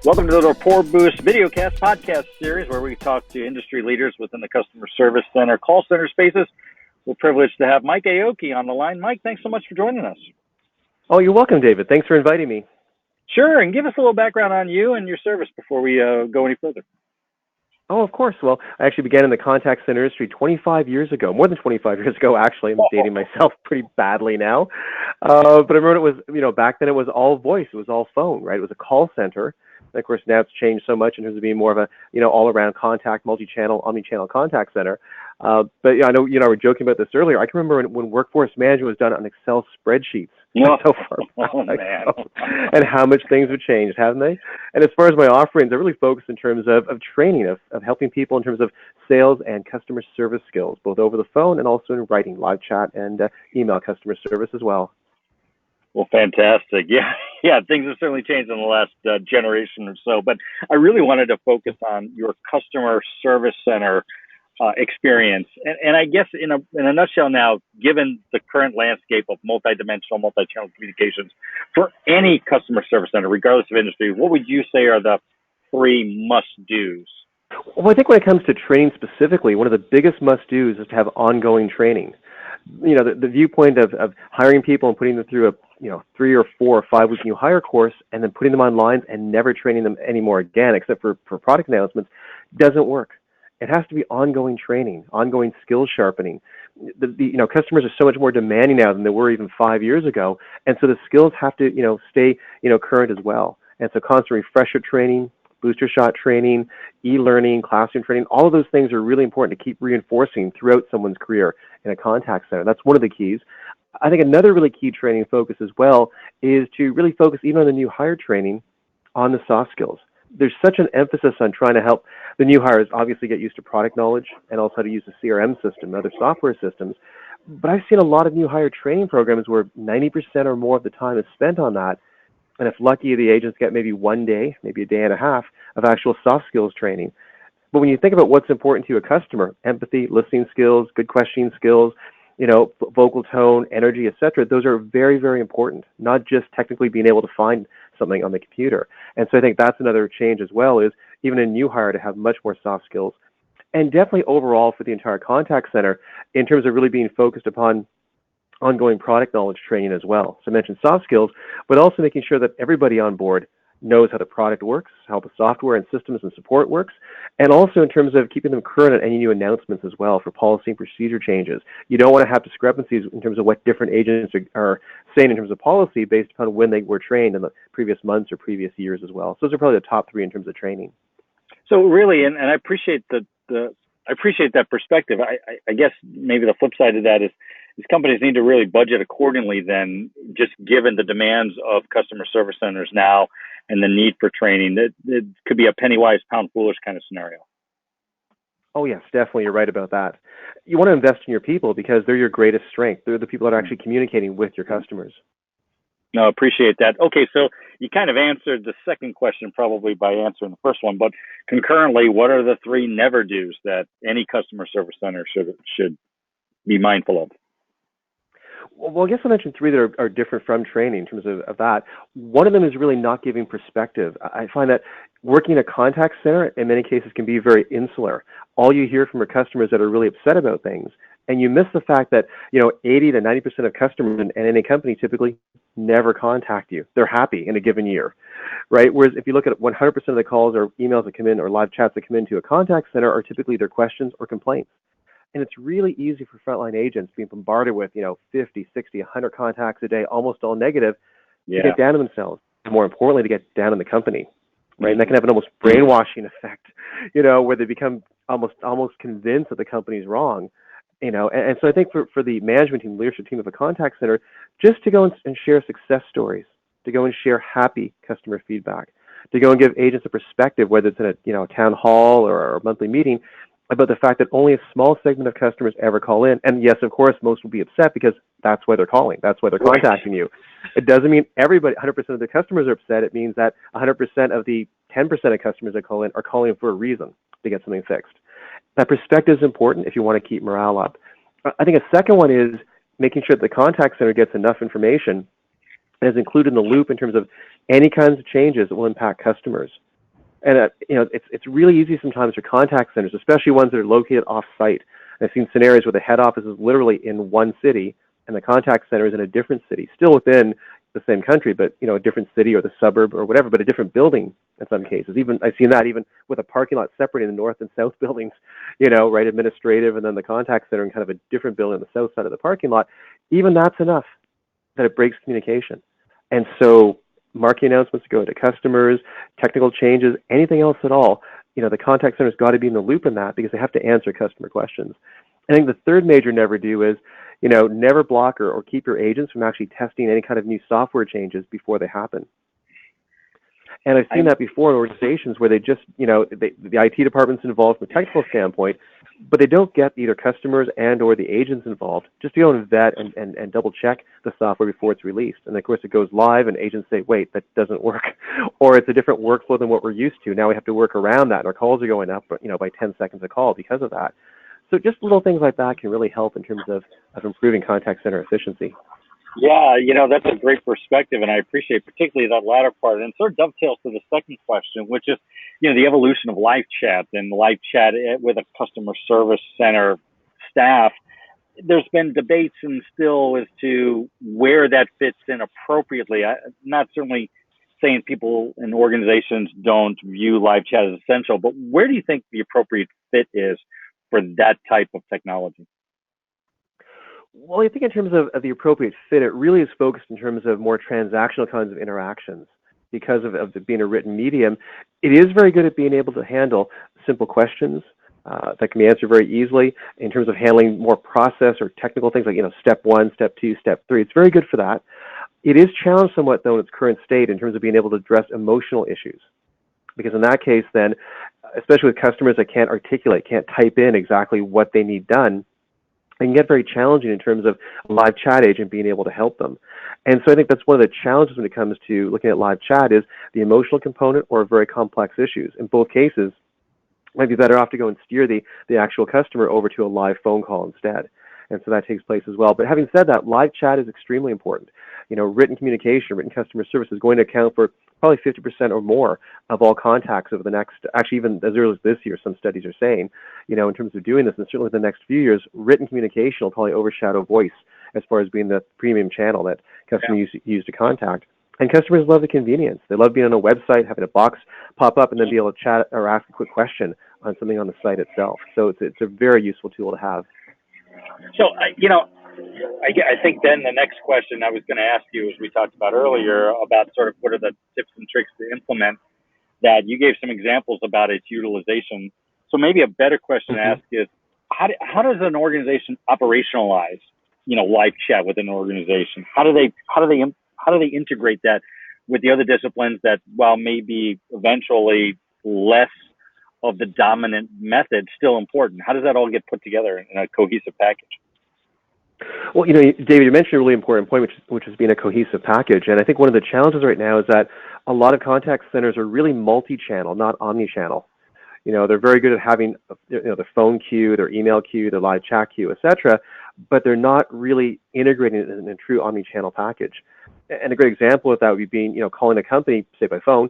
Welcome to the Rapport Boost videocast podcast series where we talk to industry leaders within the customer service center, call center spaces. We're privileged to have Mike Aoki on the line. Mike, thanks so much for joining us. Oh, you're welcome, David. Thanks for inviting me. Sure, and give us a little background on you and your service before we go any further. Oh, of course. Well, I actually began in the contact center industry 25 years ago, more than 25 years ago, actually. I'm dating myself pretty badly now. But I remember it was, back then it was all voice. It was all phone, right? It was a call center. And of course, now it's changed so much in terms of being more of a, all-around contact, multi-channel, omni-channel contact center. But yeah, I know, we were joking about this earlier. I can remember when workforce management was done on Excel spreadsheets. So far. Oh, man. And how much things have changed, haven't they? And as far as my offerings, I really focus in terms of training, of helping people in terms of sales and customer service skills, both over the phone and also in writing, live chat, and email customer service as well. Well, fantastic. Yeah, things have certainly changed in the last generation or so. But I really wanted to focus on your customer service center experience. And I guess in a nutshell now, given the current landscape of multidimensional, multi-channel communications, for any customer service center, regardless of industry, what would you say are the three must-dos? Well, I think when it comes to training specifically, one of the biggest must-dos is to have ongoing training. The viewpoint of hiring people and putting them through a 3 or 4 or 5 week new hire course and then putting them on lines and never training them anymore again, except for product announcements, doesn't work. It has to be ongoing training, ongoing skill sharpening. Customers are so much more demanding now than they were even 5 years ago, and so the skills have to, stay, current as well. And so constant refresher training, booster shot training, e-learning, classroom training, all of those things are really important to keep reinforcing throughout someone's career in a contact center. That's one of the keys. I think another really key training focus as well is to really focus even on the new hire training on the soft skills. There's such an emphasis on trying to help the new hires obviously get used to product knowledge and also how to use the CRM system and other software systems. But I've seen a lot of new hire training programs where 90% or more of the time is spent on that. And if lucky, the agents get maybe 1 day, maybe a day and a half of actual soft skills training. But when you think about what's important to a customer, empathy, listening skills, good questioning skills, vocal tone, energy, etc., those are very, very important, not just technically being able to find something on the computer. And so I think that's another change as well, is even a new hire to have much more soft skills. And definitely overall for the entire contact center, in terms of really being focused upon ongoing product knowledge training as well. So I mentioned soft skills, but also making sure that everybody on board knows how the product works, how the software and systems and support works, and also in terms of keeping them current on any new announcements as well for policy and procedure changes. You don't want to have discrepancies in terms of what different agents are saying in terms of policy based upon when they were trained in the previous months or previous years as well. So those are probably the top three in terms of training. So really, and I appreciate I appreciate that perspective. I guess maybe the flip side of that is companies need to really budget accordingly then, just given the demands of customer service centers now and the need for training. It could be a penny wise, pound foolish kind of scenario. Oh, yes, definitely. You're right about that. You want to invest in your people because they're your greatest strength. They're the people that are actually communicating with your customers. No, appreciate that. Okay, so you kind of answered the second question probably by answering the first one, but concurrently, what are the three never do's that any customer service center should be mindful of? Well, I guess I mentioned three that are different from training in terms of that. One of them is really not giving perspective. I find that working in a contact center in many cases can be very insular. All you hear from your customers that are really upset about things, and you miss the fact that 80 to 90% of customers in any company typically never contact you. They're happy in a given year, right? Whereas if you look at 100% of the calls or emails that come in or live chats that come into a contact center are typically their questions or complaints. And it's really easy for frontline agents being bombarded with, 50, 60, 100 contacts a day, almost all negative, to get down to themselves, and more importantly, to get down on the company, right? And that can have an almost brainwashing effect, where they become almost convinced that the company's wrong, and so I think for the management team, leadership team of a contact center, just to go and share success stories, to go and share happy customer feedback, to go and give agents a perspective, whether it's in a town hall or a monthly meeting, about the fact that only a small segment of customers ever call in. And yes, of course, most will be upset because that's why they're calling. That's why they're contacting you. It doesn't mean everybody, 100% of the customers are upset. It means that 100% of the 10% of customers that call in are calling for a reason to get something fixed. That perspective is important if you want to keep morale up. I think a second one is making sure that the contact center gets enough information and is included in the loop in terms of any kinds of changes that will impact customers. And it's really easy sometimes for contact centers, especially ones that are located off-site. I've seen scenarios where the head office is literally in one city and the contact center is in a different city, still within the same country, but a different city or the suburb or whatever, but a different building in some cases. Even I've seen that even with a parking lot separating the north and south buildings, right, administrative, and then the contact center in kind of a different building on the south side of the parking lot. Even that's enough that it breaks communication. And so marketing announcements go to customers, technical changes, anything else at all, the contact center's got to be in the loop in that because they have to answer customer questions. I think the third major never do is, never block or keep your agents from actually testing any kind of new software changes before they happen. And I've seen that before in organizations where they just, the IT department's involved from a technical standpoint, but they don't get either customers and or the agents involved just to go and vet and double check the software before it's released. And of course it goes live and agents say, wait, that doesn't work. Or it's a different workflow than what we're used to. Now we have to work around that and our calls are going up, by 10 seconds a call because of that. So just little things like that can really help in terms of improving contact center efficiency. Yeah, that's a great perspective, and I appreciate particularly that latter part. And it sort of dovetails to the second question, which is, the evolution of live chat and live chat with a customer service center staff. There's been debates and still as to where that fits in appropriately. I'm not certainly saying people and organizations don't view live chat as essential, but where do you think the appropriate fit is for that type of technology? Well, I think in terms of the appropriate fit, it really is focused in terms of more transactional kinds of interactions. Because of it being a written medium, it is very good at being able to handle simple questions that can be answered very easily in terms of handling more process or technical things like, step 1, step 2, step 3. It's very good for that. It is challenged somewhat, though, in its current state in terms of being able to address emotional issues. Because in that case, then, especially with customers that can't articulate, can't type in exactly what they need done, it can get very challenging in terms of a live chat agent being able to help them. And so I think that's one of the challenges when it comes to looking at live chat is the emotional component or very complex issues. In both cases, it might be better off to go and steer the actual customer over to a live phone call instead. And so that takes place as well. But having said that, live chat is extremely important. Written communication, written customer service is going to account for probably 50% or more of all contacts over the next, actually even as early as this year, some studies are saying, in terms of doing this, and certainly the next few years, written communication will probably overshadow voice as far as being the premium channel that customers use to contact. And customers love the convenience. They love being on a website, having a box pop up, and then be able to chat or ask a quick question on something on the site itself. So it's a very useful tool to have. So, I think then the next question I was going to ask you, as we talked about earlier, about sort of what are the tips and tricks to implement that. You gave some examples about its utilization. So maybe a better question to ask is, how does an organization operationalize, live chat within an organization? How do they integrate that with the other disciplines that, while maybe eventually less of the dominant method, still important? How does that all get put together in a cohesive package? Well, David, you mentioned a really important point, which is being a cohesive package. And I think one of the challenges right now is that a lot of contact centers are really multi-channel, not omni-channel. They're very good at having, their phone queue, their email queue, their live chat queue, etc., but they're not really integrating it in a true omni-channel package. And a great example of that would be being, calling a company, say by phone,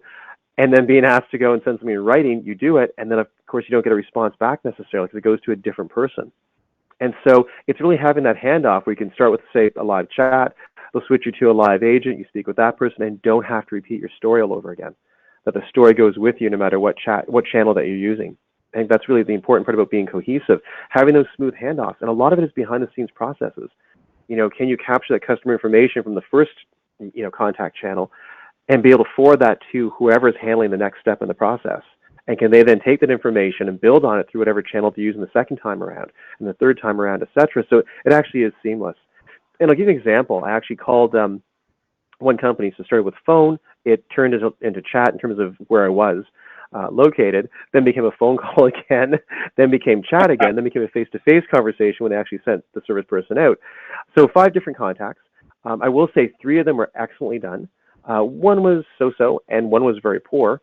and then being asked to go and send something in writing. You do it, and then of course you don't get a response back necessarily because it goes to a different person. And so it's really having that handoff where you can start with, say, a live chat. They'll switch you to a live agent. You speak with that person and don't have to repeat your story all over again. That the story goes with you no matter what channel that you're using. I think that's really the important part about being cohesive, having those smooth handoffs. And a lot of it is behind the scenes processes. Can you capture that customer information from the first, contact channel and be able to forward that to whoever is handling the next step in the process? And can they then take that information and build on it through whatever channel to use in the second time around and the third time around, etc.? So it actually is seamless. And I'll give you an example. I actually called one company, so started with phone. It turned into chat in terms of where I was located, then became a phone call again, then became chat again, then became a face-to-face conversation when they actually sent the service person out. So 5 different contacts. I will say 3 of them were excellently done. One was so-so, and one was very poor.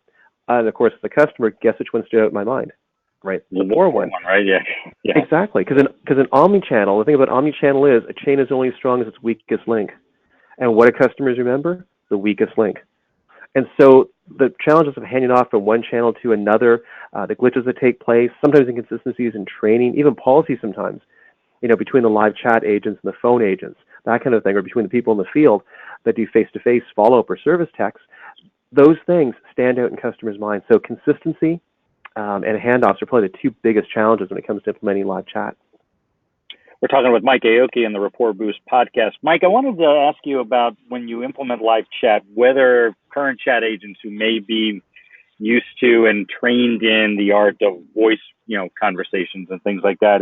And of course, the customer, guess which one stood out in my mind? Right, the poor one. Right? Yeah. Exactly, because an omni-channel, the thing about omni-channel is a chain is only as strong as its weakest link. And what do customers remember? The weakest link. And so the challenges of handing off from one channel to another, the glitches that take place, sometimes inconsistencies in training, even policy sometimes, between the live chat agents and the phone agents, that kind of thing, or between the people in the field that do face-to-face follow-up or service techs. Those things stand out in customers' minds. So consistency and handoffs are probably the two biggest challenges when it comes to implementing live chat. We're talking with Mike Aoki on the Report Boost podcast. Mike, I wanted to ask you about when you implement live chat, whether current chat agents who may be used to and trained in the art of voice, conversations and things like that,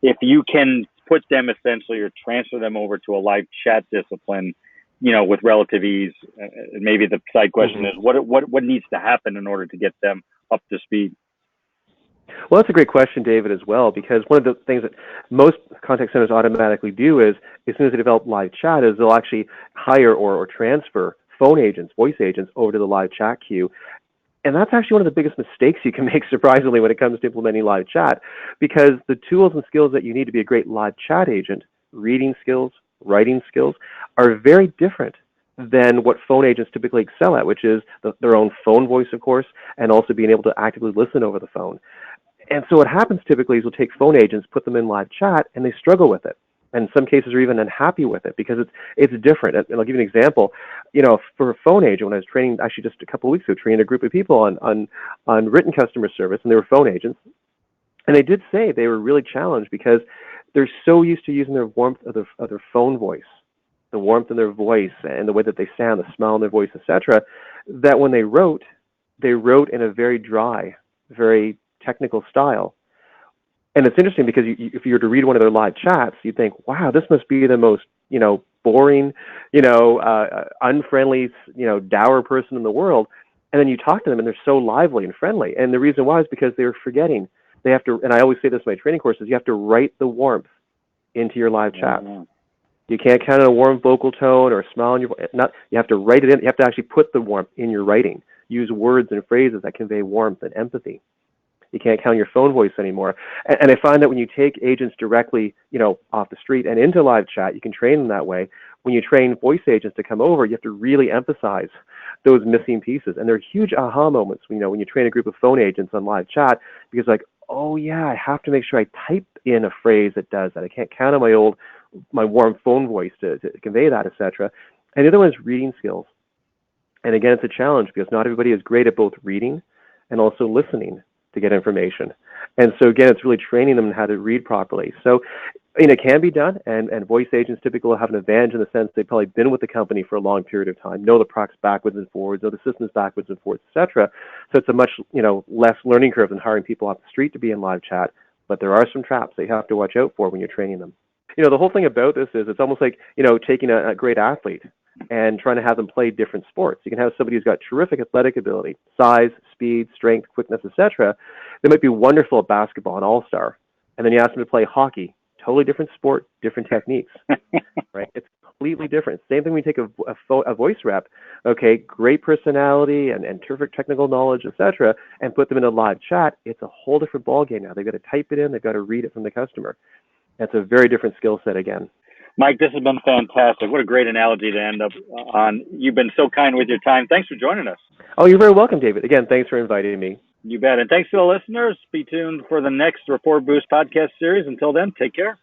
if you can put them essentially or transfer them over to a live chat discipline, with relative ease. Maybe the side question is what needs to happen in order to get them up to speed? Well, that's a great question, David, as well, because one of the things that most contact centers automatically do is, as soon as they develop live chat, is they'll actually hire or transfer phone agents, voice agents, over to the live chat queue. And that's actually one of the biggest mistakes you can make, surprisingly, when it comes to implementing live chat, because the tools and skills that you need to be a great live chat agent, reading skills, writing skills, are very different than what phone agents typically excel at, which is their own phone voice, of course, and also being able to actively listen over the phone. And so what happens typically is we'll take phone agents, put them in live chat, and they struggle with it. And in some cases are even unhappy with it because it's different. And I'll give you an example. For a phone agent, when I was training, actually just a couple of weeks ago, training a group of people on written customer service, and they were phone agents. And they did say they were really challenged because they're so used to using their warmth of their phone voice, the warmth in their voice and the way that they sound, the smile in their voice, etc., that when they wrote in a very dry, very technical style. And it's interesting because if you were to read one of their live chats, you'd think, wow, this must be the most, boring, unfriendly, dour person in the world. And then you talk to them and they're so lively and friendly. And the reason why is because they're forgetting. They have to, and I always say this in my training courses, you have to write the warmth into your live chat. You can't count on a warm vocal tone or a smile on your voice. You have to write it in. You have to actually put the warmth in your writing. Use words and phrases that convey warmth and empathy. You can't count on your phone voice anymore. And I find that when you take agents directly, off the street and into live chat, you can train them that way. When you train voice agents to come over, you have to really emphasize those missing pieces. And they're huge aha moments, when you train a group of phone agents on live chat, because oh yeah, I have to make sure I type in a phrase that does that. I can't count on my warm phone voice to convey that, etc. And the other one is reading skills. And again, it's a challenge because not everybody is great at both reading and also listening to get information. And so again, it's really training them in how to read properly. So, it can be done, and voice agents typically will have an advantage in the sense they've probably been with the company for a long period of time, know the products backwards and forwards, know the systems backwards and forwards, etc. So it's a much, less learning curve than hiring people off the street to be in live chat. But there are some traps that you have to watch out for when you're training them. The whole thing about this is it's almost like, taking a great athlete and trying to have them play different sports. You can have somebody who's got terrific athletic ability, size, speed, strength, quickness, etc. They might be wonderful at basketball, an all-star. And then you ask them to play hockey. Totally different sport, different techniques, right? It's completely different. Same thing when you take a voice rep, okay, great personality and terrific technical knowledge, etc., and put them in a live chat. It's a whole different ballgame now. They've got to type it in. They've got to read it from the customer. That's a very different skill set again. Mike, this has been fantastic. What a great analogy to end up on. You've been so kind with your time. Thanks for joining us. Oh, you're very welcome, David. Again, thanks for inviting me. You bet. And thanks to the listeners. Be tuned for the next Report Boost podcast series. Until then, take care.